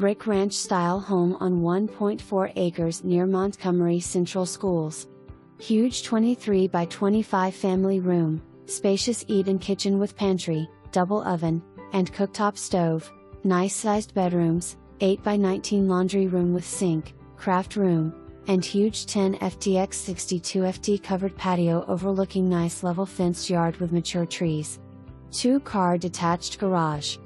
brick ranch-style home on 1.4 acres near Montgomery Central Schools. Huge 23 by 25 family room, spacious eat-in kitchen with pantry, double oven, and cooktop stove, nice-sized bedrooms, 8 by 19 laundry room with sink, craft room, and huge 10 FTX 62 FT covered patio overlooking nice level fenced yard with mature trees. 2-car detached garage,